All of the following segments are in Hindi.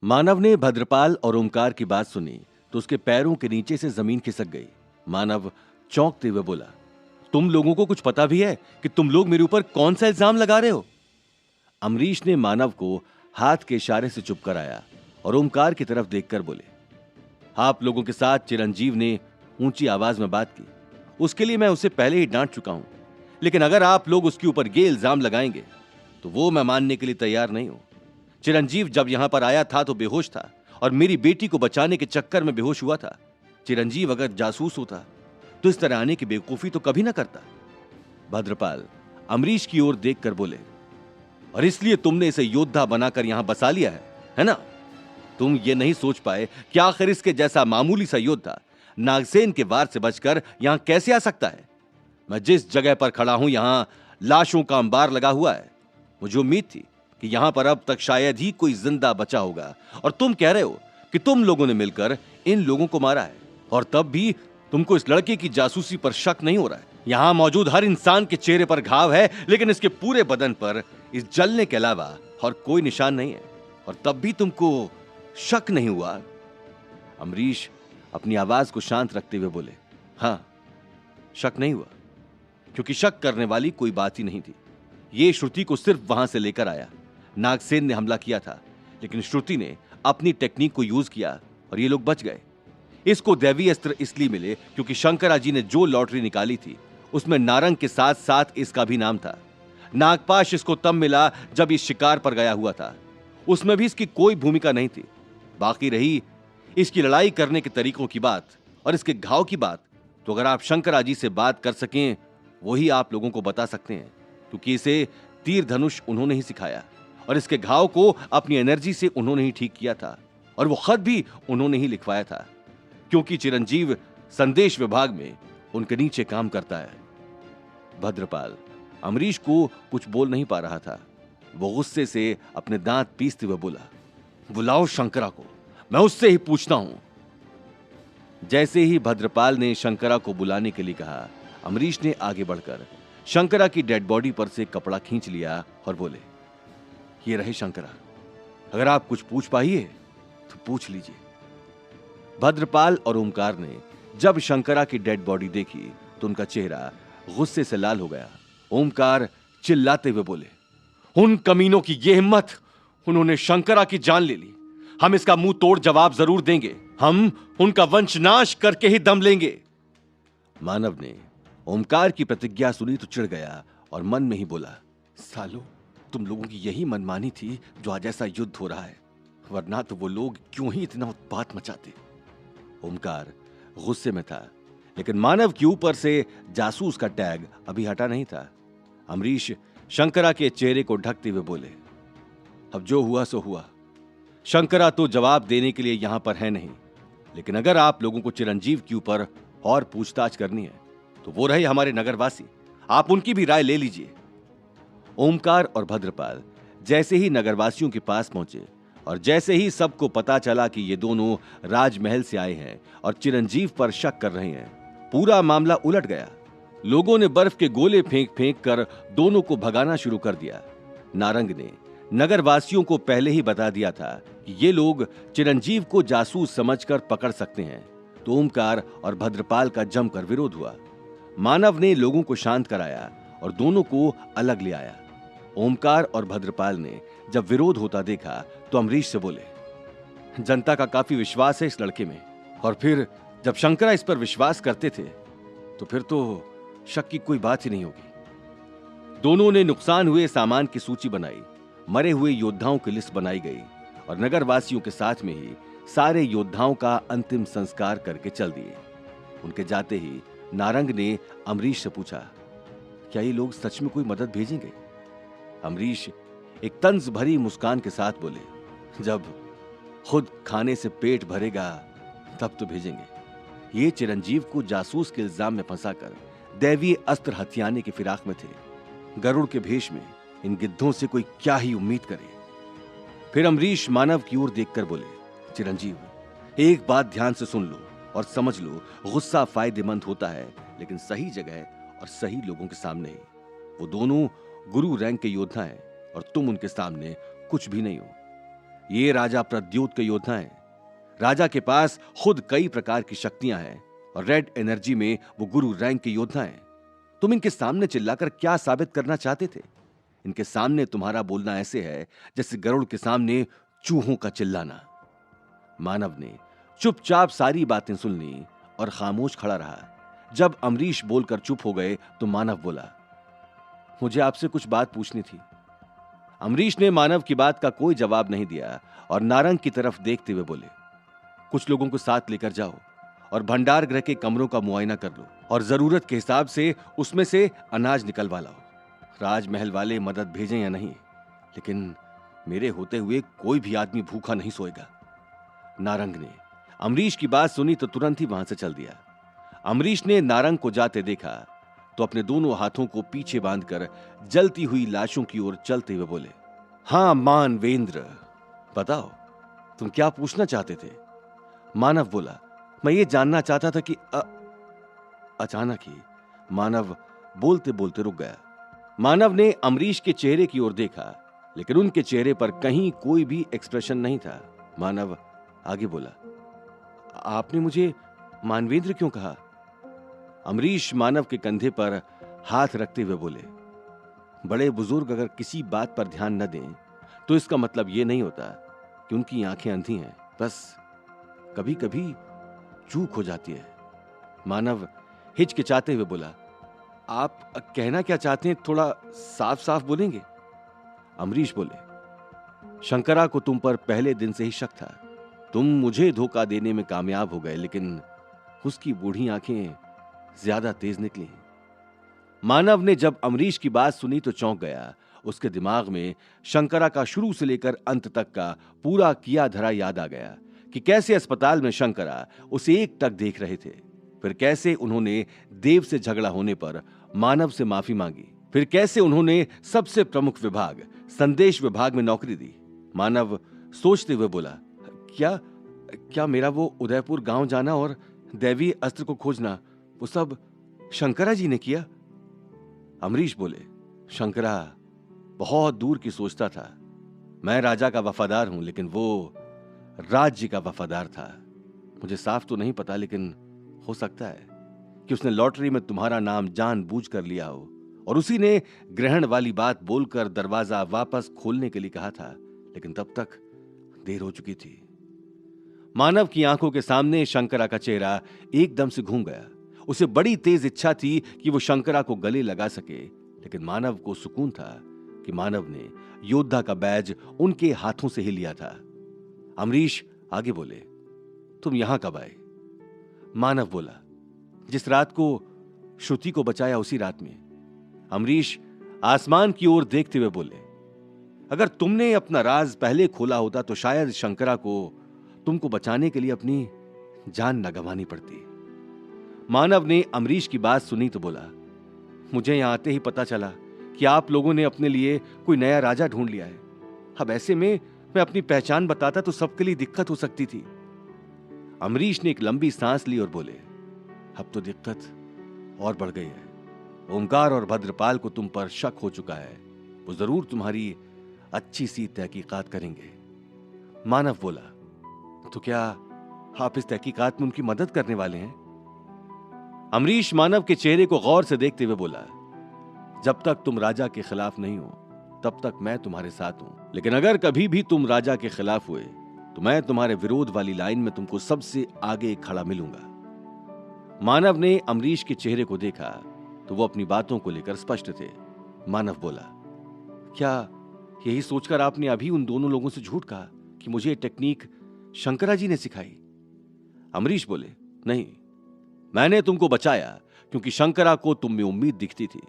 मानव ने भद्रपाल और ओमकार की बात सुनी तो उसके पैरों के नीचे से जमीन खिसक गई। मानव चौंकते हुए बोला, तुम लोगों को कुछ पता भी है कि तुम लोग मेरे ऊपर कौन सा इल्जाम लगा रहे हो? अमरीश ने मानव को हाथ के इशारे से चुप कराया और ओमकार की तरफ देखकर बोले, आप लोगों के साथ चिरंजीव ने ऊंची आवाज में बात की, उसके लिए मैं उसे पहले ही डांट चुका हूं, लेकिन अगर आप लोग उसके ऊपर ये इल्जाम लगाएंगे तो वो मैं मानने के लिए तैयार नहीं हूं। चिरंजीव जब यहां पर आया था तो बेहोश था और मेरी बेटी को बचाने के चक्कर में बेहोश हुआ था। चिरंजीव अगर जासूस होता तो इस तरह आने की बेवकूफी तो कभी ना करता। भद्रपाल अमरीश की ओर देखकर बोले, और इसलिए तुमने इसे योद्धा बनाकर यहां बसा लिया है ना? तुम ये नहीं सोच पाए कि आखिर इसके जैसा मामूली सा योद्धा नागसेन के वार से बचकर यहां कैसे आ सकता है? मैं जिस जगह पर खड़ा हूं यहां लाशों का अंबार लगा हुआ है। मुझे उम्मीद थी कि यहां पर अब तक शायद ही कोई जिंदा बचा होगा, और तुम कह रहे हो कि तुम लोगों ने मिलकर इन लोगों को मारा है, और तब भी तुमको इस लड़के की जासूसी पर शक नहीं हो रहा है। यहां मौजूद हर इंसान के चेहरे पर घाव है, लेकिन इसके पूरे बदन पर इस जलने के अलावा और कोई निशान नहीं है, और तब भी तुमको शक नहीं हुआ? अमरीश अपनी आवाज को शांत रखते हुए बोले, हां, शक नहीं हुआ, क्योंकि शक करने वाली कोई बात ही नहीं थी। ये श्रुति को सिर्फ वहां से लेकर आया। नागसेन ने हमला किया था, लेकिन श्रुति ने अपनी टेक्निक को यूज किया और ये लोग बच गए। इसको दैवी अस्त्र इसलिए मिले क्योंकि शंकरा जी ने जो लॉटरी निकाली थी उसमें नारंग के साथ साथ इसका भी नाम था। नागपाश इसको तब मिला जब इस शिकार पर गया हुआ था, उसमें भी इसकी कोई भूमिका नहीं थी। बाकी रही इसकी लड़ाई करने के तरीकों की बात और इसके घाव की बात, तो अगर आप शंकरा जी से बात कर सकें वही आप लोगों को बता सकते हैं, क्योंकि इसे तीर धनुष उन्होंने ही सिखाया और इसके घाव को अपनी एनर्जी से उन्होंने ही ठीक किया था, और वो खत भी उन्होंने ही लिखवाया था, क्योंकि चिरंजीव संदेश विभाग में उनके नीचे काम करता है। भद्रपाल अमरीश को कुछ बोल नहीं पा रहा था। वो गुस्से से अपने दांत पीसते हुए बोला, बुलाओ शंकरा को, मैं उससे ही पूछता हूं। जैसे ही भद्रपाल ने शंकरा को बुलाने के लिए कहा, अमरीश ने आगे बढ़कर शंकरा की डेड बॉडी पर से कपड़ा खींच लिया और बोले, ये रहे शंकरा, अगर आप कुछ पूछ पाइए तो पूछ लीजिए। भद्रपाल और ओमकार ने जब शंकरा की डेड बॉडी देखी तो उनका चेहरा गुस्से से लाल हो गया। ओमकार चिल्लाते हुए बोले, उन कमीनों की ये हिम्मत, उन्होंने शंकरा की जान ले ली। हम इसका मुंह तोड़ जवाब जरूर देंगे, हम उनका वंशनाश करके ही दम लेंगे। मानव ने ओमकार की प्रतिज्ञा सुनी तो चिढ़ गया और मन में ही बोला, सालो, तुम लोगों की यही मनमानी थी जो आज ऐसा युद्ध हो रहा है, वरना तो वो लोग क्यों ही इतना उत्पात मचाते। ओमकार गुस्से में था, लेकिन मानव के ऊपर से जासूस का टैग अभी हटा नहीं था। अमरीश शंकरा के चेहरे को ढकते हुए बोले, अब जो हुआ सो हुआ। शंकरा तो जवाब देने के लिए यहां पर है नहीं, लेकिन अगर आप लोगों को चिरंजीव के ऊपर और पूछताछ करनी है तो वो रहे हमारे नगरवासी, आप उनकी भी राय ले लीजिए। ओमकार और भद्रपाल जैसे ही नगरवासियों के पास पहुंचे और जैसे ही सबको पता चला कि ये दोनों राजमहल से आए हैं और चिरंजीव पर शक कर रहे हैं, पूरा मामला उलट गया। लोगों ने बर्फ के गोले फेंक फेंक कर दोनों को भगाना शुरू कर दिया। नारंग ने नगरवासियों को पहले ही बता दिया था कि ये लोग चिरंजीव को जासूस समझकर पकड़ सकते हैं, तो ओमकार और भद्रपाल का जमकर विरोध हुआ। मानव ने लोगों को शांत कराया और दोनों को अलग ले आया। ओमकार और भद्रपाल ने जब विरोध होता देखा तो अमरीश से बोले, जनता का काफी विश्वास है इस लड़के में, और फिर जब शंकरा इस पर विश्वास करते थे तो फिर तो शक की कोई बात ही नहीं होगी। दोनों ने नुकसान हुए सामान की सूची बनाई, मरे हुए योद्धाओं की लिस्ट बनाई गई और नगरवासियों के साथ में ही सारे योद्धाओं का अंतिम संस्कार करके चल दिए। उनके जाते ही नारंग ने अमरीश से पूछा, क्या ये लोग सच में कोई मदद भेजेंगे? अमरीश एक तंज भरी मुस्कान के साथ बोले, जब खुद खाने से पेट भरेगा तब तो भेजेंगे। ये चिरंजीव को जासूस के इल्जाम में फंसाकर दैवीय अस्त्र हथियाने की फिराक में थे। गरुड़ के भेष में इन गिद्धों से कोई क्या ही उम्मीद करे। फिर अमरीश मानव की ओर देखकर बोले, चिरंजीव, एक बात ध्यान से सुन लो और समझ लो, गुस्सा फायदेमंद होता है, लेकिन सही जगह और सही लोगों के सामने ही। वो दोनों गुरु रैंक के योद्धा हैं और तुम उनके सामने कुछ भी नहीं हो। ये राजा प्रद्योत के योद्धा हैं। राजा के पास खुद कई प्रकार की शक्तियां हैं और रेड एनर्जी में वो गुरु रैंक के योद्धा हैं। तुम इनके सामने चिल्लाकर क्या साबित करना चाहते थे? इनके सामने तुम्हारा बोलना ऐसे है जैसे गरुड़ के सामने चूहों का चिल्लाना। मानव ने चुपचाप सारी बातें सुन ली और खामोश खड़ा रहा। जब अमरीश बोलकर चुप हो गए तो मानव बोला, मुझे आपसे कुछ बात पूछनी थी। अमरीश ने मानव की बात का कोई जवाब नहीं दिया और नारंग की तरफ देखते हुए बोले, कुछ लोगों को साथ लेकर जाओ और भंडार गृह के कमरों का मुआयना कर लो और जरूरत के हिसाब से उसमें से अनाज निकलवा लाओ। राजमहल वाले मदद भेजें या नहीं, लेकिन मेरे होते हुए कोई भी आदमी भूखा नहीं सोएगा। नारंग ने अमरीश की बात सुनी तो तुरंत ही वहां से चल दिया। अमरीश ने नारंग को जाते देखा तो अपने दोनों हाथों को पीछे बांधकर जलती हुई लाशों की ओर चलते हुए बोले, हां मानवेंद्र, बताओ तुम क्या पूछना चाहते थे? मानव बोला, मैं ये जानना चाहता था कि अचानक ही मानव बोलते बोलते रुक गया। मानव ने अमरीश के चेहरे की ओर देखा, लेकिन उनके चेहरे पर कहीं कोई भी एक्सप्रेशन नहीं था। मानव आगे बोला, आपने मुझे मानवेंद्र क्यों कहा? अमरीश मानव के कंधे पर हाथ रखते हुए बोले, बड़े बुजुर्ग अगर किसी बात पर ध्यान न दें तो इसका मतलब यह नहीं होता कि उनकी आंखें अंधी हैं, बस कभी कभी चूक हो जाती है। मानव हिचकिचाते हुए बोला, आप कहना क्या चाहते हैं, थोड़ा साफ साफ बोलेंगे? अमरीश बोले, शंकरा को तुम पर पहले दिन से ही शक था। तुम मुझे धोखा देने में कामयाब हो गए, लेकिन उसकी बूढ़ी आंखें ज्यादा तेज निकली। मानव ने जब अमरीश की बात सुनी तो चौंक गया। उसके दिमाग में शंकरा का शुरू से लेकर अंत तक का पूरा किया धरा याद आ गया कि कैसे अस्पताल में शंकरा उसे एक टक देख रहे थे, फिर कैसे उन्होंने देव से झगड़ा होने पर मानव से माफी मांगी, फिर कैसे उन्होंने सबसे प्रमुख विभाग संदेश विभाग में नौकरी दी। मानव सोचते हुए बोला, क्या क्या मेरा वो उदयपुर गांव जाना और दैवीय अस्त्र को खोजना वो सब शंकरा जी ने किया? अमरीश बोले, शंकरा बहुत दूर की सोचता था। मैं राजा का वफादार हूं, लेकिन वो राज्य का वफादार था। मुझे साफ तो नहीं पता, लेकिन हो सकता है कि उसने लॉटरी में तुम्हारा नाम जानबूझ कर लिया हो और उसी ने ग्रहण वाली बात बोलकर दरवाजा वापस खोलने के लिए कहा था, लेकिन तब तक देर हो चुकी थी। मानव की आंखों के सामने शंकरा का चेहरा एकदम से घूम गया। उसे बड़ी तेज इच्छा थी कि वो शंकरा को गले लगा सके, लेकिन मानव को सुकून था कि मानव ने योद्धा का बैज उनके हाथों से ही लिया था। अमरीश आगे बोले, तुम यहां कब आए? मानव बोला, जिस रात को श्रुति को बचाया उसी रात में। अमरीश आसमान की ओर देखते हुए बोले, अगर तुमने अपना राज पहले खोला होता तो शायद शंकरा को तुमको बचाने के लिए अपनी जान न गंवानी पड़ती। मानव ने अमरीश की बात सुनी तो बोला, मुझे यहां आते ही पता चला कि आप लोगों ने अपने लिए कोई नया राजा ढूंढ लिया है। अब ऐसे में मैं अपनी पहचान बताता तो सबके लिए दिक्कत हो सकती थी। अमरीश ने एक लंबी सांस ली और बोले, अब तो दिक्कत और बढ़ गई है। ओंकार और भद्रपाल को तुम पर शक हो चुका है, वो जरूर तुम्हारी अच्छी सी तहकीकात करेंगे। मानव बोला, तो क्या आप इस तहकीकात में उनकी मदद करने वाले हैं? अमरीश मानव के चेहरे को गौर से देखते हुए बोला, जब तक तुम राजा के खिलाफ नहीं हो तब तक मैं तुम्हारे साथ हूं, लेकिन अगर कभी भी तुम राजा के खिलाफ हुए तो मैं तुम्हारे विरोध वाली लाइन में तुमको सबसे आगे खड़ा मिलूंगा। मानव ने अमरीश के चेहरे को देखा तो वो अपनी बातों को लेकर स्पष्ट थे। मानव बोला, क्या यही सोचकर आपने अभी उन दोनों लोगों से झूठ कहा कि मुझे ये टेक्निक शंकरा जी ने सिखाई? अमरीश बोले, नहीं, मैंने तुमको बचाया क्योंकि शंकरा को तुम में उम्मीद दिखती थी।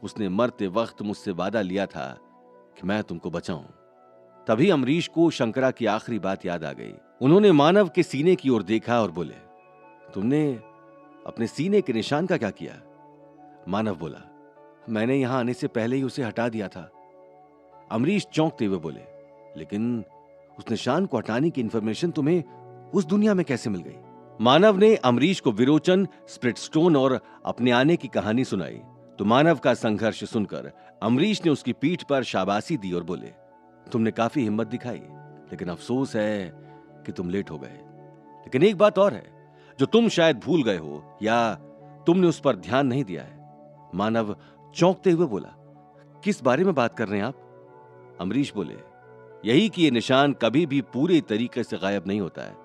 उसने मरते वक्त मुझसे वादा लिया था कि मैं तुमको बचाऊं। तभी अमरीश को शंकरा की आखिरी बात याद आ गई। उन्होंने मानव के सीने की ओर देखा और बोले, तुमने अपने सीने के निशान का क्या किया? मानव बोला, मैंने यहां आने से पहले ही उसे हटा दिया था। अमरीश चौंकते हुए बोले, लेकिन उस निशान को हटाने की इंफॉर्मेशन तुम्हें उस दुनिया में कैसे मिल गई? मानव ने अमरीश को विरोचन, स्प्लिट स्टोन और अपने आने की कहानी सुनाई तो मानव का संघर्ष सुनकर अमरीश ने उसकी पीठ पर शाबाशी दी और बोले, तुमने काफी हिम्मत दिखाई, लेकिन अफसोस है कि तुम लेट हो गए। लेकिन एक बात और है जो तुम शायद भूल गए हो या तुमने उस पर ध्यान नहीं दिया है। मानव चौंकते हुए बोला, किस बारे में बात कर रहे हैं आप? अमरीश बोले, यही कि ये निशान कभी भी पूरे तरीके से गायब नहीं होता है।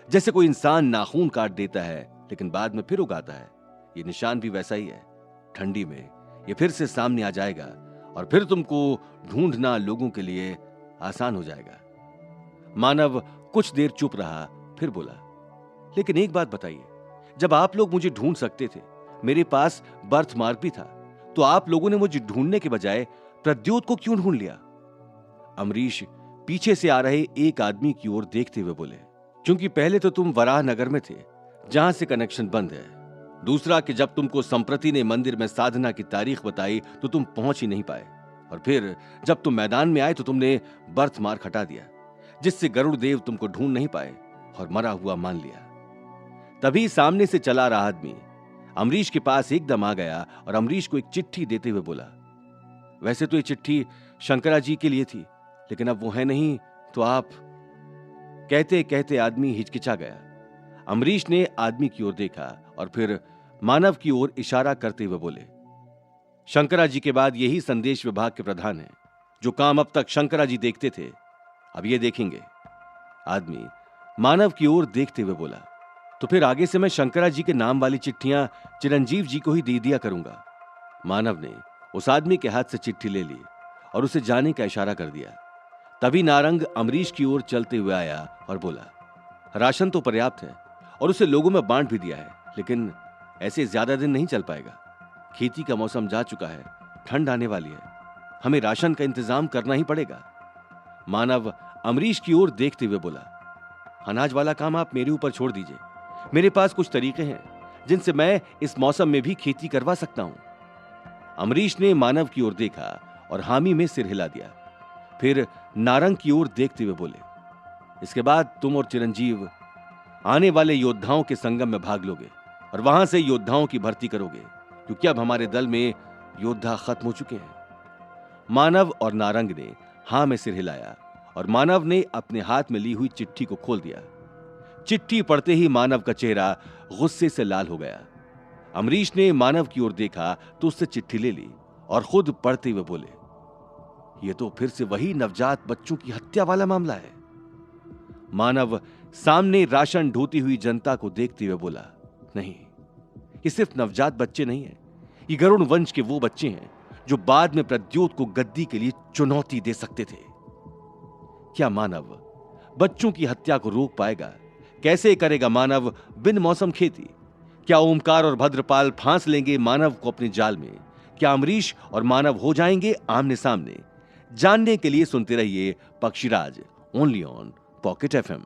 जैसे कोई इंसान नाखून काट देता है लेकिन बाद में फिर उगाता है, ये निशान भी वैसा ही है। ठंडी में ये फिर से सामने आ जाएगा और फिर तुमको ढूंढना लोगों के लिए आसान हो जाएगा। मानव कुछ देर चुप रहा, फिर बोला, लेकिन एक बात बताइए, जब आप लोग मुझे ढूंढ सकते थे, मेरे पास बर्थ मार्क भी था, तो आप लोगों ने मुझे ढूंढने के बजाय प्रद्योत को क्यों ढूंढ लिया? अमरीश पीछे से आ रहे एक आदमी की ओर देखते हुए बोले, क्योंकि पहले तो तुम वराह नगर में थे जहां से कनेक्शन बंद है। दूसरा कि जब तुमको संप्रति ने मंदिर में साधना की तारीख बताई तो तुम पहुंच ही नहीं पाए, और फिर जब तुम मैदान में आए तो तुमने बर्थ मार्क हटा दिया, जिससे गरुड़ देव तुमको ढूंढ नहीं पाए और मरा हुआ मान लिया। तभी सामने से चला रहा आदमी अमरीश के पास एकदम आ गया और अमरीश को एक चिट्ठी देते हुए बोला, वैसे तो ये चिट्ठी शंकरा जी के लिए थी, लेकिन अब वो है नहीं, तो आप। कहते कहते आदमी हिचकिचा गया। अमरीश ने आदमी की ओर देखा और फिर मानव की ओर इशारा करते हुए बोले, शंकरा जी के बाद यही संदेश विभाग के प्रधान हैं। जो काम अब तक शंकरा जी देखते थे, अब ये देखेंगे। आदमी मानव की ओर देखते हुए बोला, तो फिर आगे से मैं शंकरा जी के नाम वाली चिट्ठियां चिरंजीव जी को ही दे दिया करूंगा। मानव ने उस आदमी के हाथ से चिट्ठी ले ली और उसे जाने का इशारा कर दिया। तभी नारंग अमरीश की ओर चलते हुए आया और बोला, राशन तो पर्याप्त है और उसे लोगों में बांट भी दिया है, लेकिन ऐसे ज्यादा दिन नहीं चल पाएगा। खेती का मौसम जा चुका है, ठंड आने वाली है, हमें राशन का इंतजाम करना ही पड़ेगा। मानव अमरीश की ओर देखते हुए बोला, अनाज वाला काम आप मेरे ऊपर छोड़ दीजिए, मेरे पास कुछ तरीके हैं जिनसे मैं इस मौसम में भी खेती करवा सकता हूं। अमरीश ने मानव की ओर देखा और हामी में सिर हिला दिया, फिर नारंग की ओर देखते हुए बोले, इसके बाद तुम और चिरंजीव आने वाले योद्धाओं के संगम में भाग लोगे और वहां से योद्धाओं की भर्ती करोगे, क्योंकि अब हमारे दल में योद्धा खत्म हो चुके हैं। मानव और नारंग ने हां में सिर हिलाया और मानव ने अपने हाथ में ली हुई चिट्ठी को खोल दिया। चिट्ठी पढ़ते ही मानव का चेहरा गुस्से से लाल हो गया। अमरीश ने मानव की ओर देखा तो उससे चिट्ठी ले ली और खुद पढ़ते हुए बोले, यह तो फिर से वही नवजात बच्चों की हत्या वाला मामला है। मानव सामने राशन ढोती हुई जनता को देखते हुए बोला, नहीं, ये सिर्फ नवजात बच्चे नहीं हैं, ये गरुड़ वंश के वो बच्चे हैं जो बाद में प्रद्योत को गद्दी के लिए चुनौती दे सकते थे। क्या मानव बच्चों की हत्या को रोक पाएगा? कैसे करेगा मानव बिन मौसम खेती? क्या ओमकार और भद्रपाल फांस लेंगे मानव को अपने जाल में? क्या अमरीश और मानव हो जाएंगे आमने सामने? जानने के लिए सुनते रहिए पक्षीराज, ओनली ऑन पॉकेट FM।